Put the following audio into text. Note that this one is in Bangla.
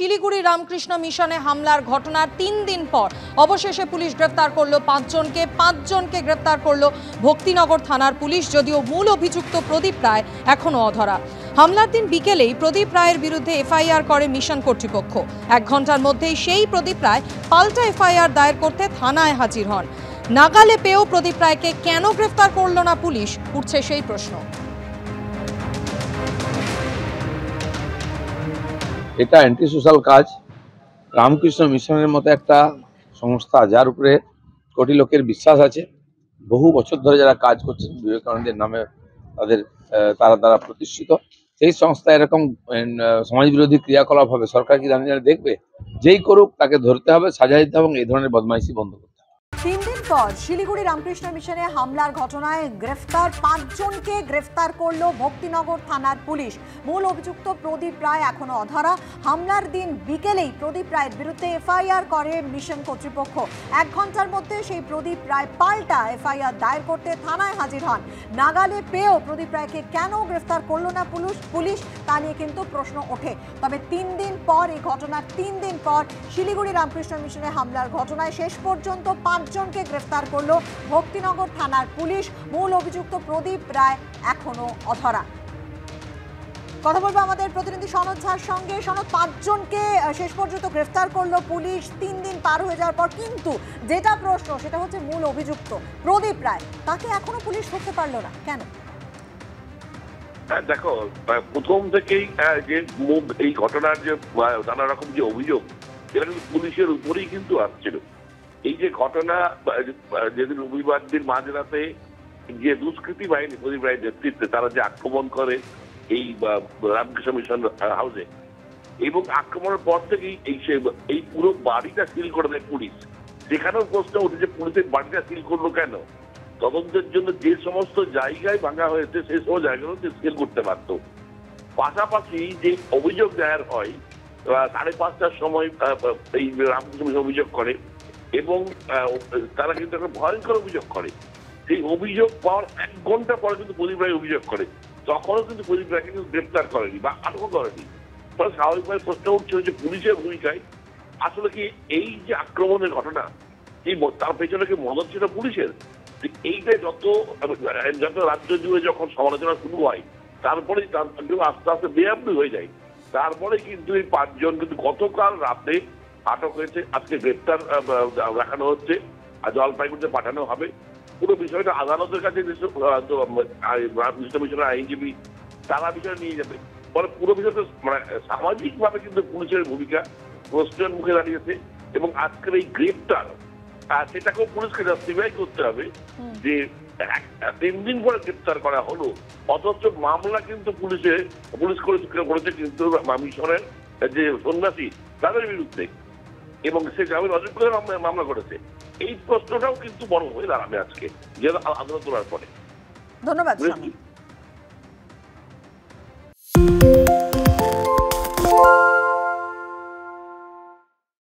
শিলিগুড়ি রামকৃষ্ণ মিশনে হামলার ঘটনার 3 দিন পর অবশেষে পুলিশ গ্রেফতার করলো 5 জনকে। 5 জনকে গ্রেফতার করলো ভক্তিনগর থানার পুলিশ, যদিও মূল অভিযুক্ত প্রদীপ রায় এখনো অধরা। হামলার দিন বিকেলেই প্রদীপ রায়ের বিরুদ্ধে এফআইআর করে মিশন কর্তৃপক্ষ। 1 ঘন্টার মধ্যেই সেই প্রদীপ রায় পাল্টা এফআইআর দায়ের করতে থানায় হাজির হন। নাগালে পেয়েও প্রদীপ রায়কে কেন গ্রেফতার করল না পুলিশ, উঠছে সেই প্রশ্ন। এটা অ্যান্টি সোশ্যাল কাজ। রামকৃষ্ণ মিশনের মতো একটা সংস্থা যার উপরে কোটি লোকের বিশ্বাস আছে, বহু বছর ধরে যারা কাজ করছেন বিবেকানন্দের নামে তারা প্রতিষ্ঠিত, সেই সংস্থা এরকম সমাজ বিরোধী ক্রিয়াকলাপ হবে সরকার কি জানে দেখবে? যেই করুক তাকে ধরতে হবে, সাজা দিতে হবে এবং এই ধরনের বদমাইশি বন্ধ করতে হবে। 3 দিন পর শিলিগুড়ি রামকৃষ্ণ মিশনে হামলার ঘটনায় গ্রেফতার 5 জনকে গ্রেফতার করলো ভক্তিনগর থানার পুলিশ। মূল অভিযুক্ত প্রদীপ রায় এখনো অধরা। হামলার দিন বিকেলেই প্রদীপ রায়ের বিরুদ্ধে এফআইআর করে মিশন কর্তৃপক্ষ। 1 ঘন্টার মধ্যে সেই প্রদীপ রায় পাল্টা এফআইআর দায়ের করতে থানায় হাজির হন। নাগালে পেয়েও প্রদীপ রায়কে কেন গ্রেফতার করলো না পুলিশ তা নিয়ে কিন্তু প্রশ্ন ওঠে। তবে 3 দিন পর, এই ঘটনার 3 দিন পর শিলিগুড়ি রামকৃষ্ণ মিশনে হামলার ঘটনায় শেষ পর্যন্ত 5 জনকে গ্রেফতার করলো ভক্তিনগর থানার পুলিশ। মূল অভিযুক্ত প্রদীপ রায় এখনো অধরা। কথা বলবো আমাদের প্রতিনিধি সনদ ঝার সঙ্গে। সনদ, 5 জনকে শেষ পর্যন্ত গ্রেফতার করলো পুলিশ 3 দিন পার হয়ে যাওয়ার পর, কিন্তু যেটা প্রশ্ন সেটা হচ্ছে মূল অভিযুক্ত প্রদীপ রায়, তাকে এখনো পুলিশ ধরতে পারলো না কেন? দেখো, প্রথম থেকেই যে এই ঘটনার যে নানা রকম যে অভিযোগ, এটা কিন্তু পুলিশের উপরেই কিন্তু আসছিল। এই যে ঘটনা, যেদিন রবিবার দিন মাঝরাতে যে দুষ্কৃতী বাহিনী প্রদীপ রায়ের নেতৃত্বে তারা যে আক্রমণ করে এই রামকৃষ্ণ মিশন হাউসে, এবং আক্রমণের পর থেকেই এই পুরো বাড়িটা সিল করে দেয় পুলিশ। সেখানেও প্রশ্ন উঠেছে পুলিশের বাড়িটা সিল করলো কেন? তদন্তের জন্য যে সমস্ত জায়গায় ভাঙা হয়েছে সেই সমস্ত জায়গাগুলো সিল করতে পারত। পাশাপাশি যে অভিযোগ দায়ের হয় 5:30টার সময় এই রামকৃষ্ণ মিশন অভিযোগ করে, এবং তারা কিন্তু একটা ভয়ঙ্কর অভিযোগ করে। সেই অভিযোগ পাওয়ার 1 ঘন্টা পরে কিন্তু প্রদীপ রায় অভিযোগ করে, তখনও কিন্তু প্রদীপ রায়কে কিন্তু গ্রেপ্তার করেনি বা আটক করেনি। ফলে স্বাভাবিকভাবে প্রশ্ন উঠছিল যে পুলিশের ভূমিকায় আসলে কি এই যে আক্রমণের ঘটনা, এই তার পেছনে কি মদত ছিল পুলিশের? এইটাই যত রাজ্য জুড়ে যখন সমালোচনা শুরু হয়, তারপরেই তার আস্তে আস্তে বেআইনি হয়ে যায়। তারপরে কিন্তু এই 5 জন কিন্তু গতকাল রাতে আটক হয়েছে, আজকে গ্রেপ্তার দেখানো হচ্ছে, জলপাইগুড়িতে পাঠানো হবে। পুরো বিষয়টা আদালতের কাছে মিশনের আইনজীবী তারা বিষয় নিয়ে যাবে। ফলে পুরো বিষয়টা মানে সামাজিকভাবে কিন্তু পুলিশের ভূমিকা প্রশ্নের মুখে দাঁড়িয়েছে, এবং আজকের এই গ্রেপ্তার সেটাকেও পুলিশকে জাস্টিফাই করতে হবে যে 3 দিন পরে গ্রেপ্তার করা হলো, অথচ মামলা কিন্তু পুলিশ করেছে কিন্তু মিশনের যে সন্ন্যাসী তাদের বিরুদ্ধে, এবং সে জামিন অযোগ্য মামলা করেছে। এই প্রশ্নটাও কিন্তু বড় হয়ে দাঁড়াবে আজকে যে আদালত তোলার পরে। ধন্যবাদ।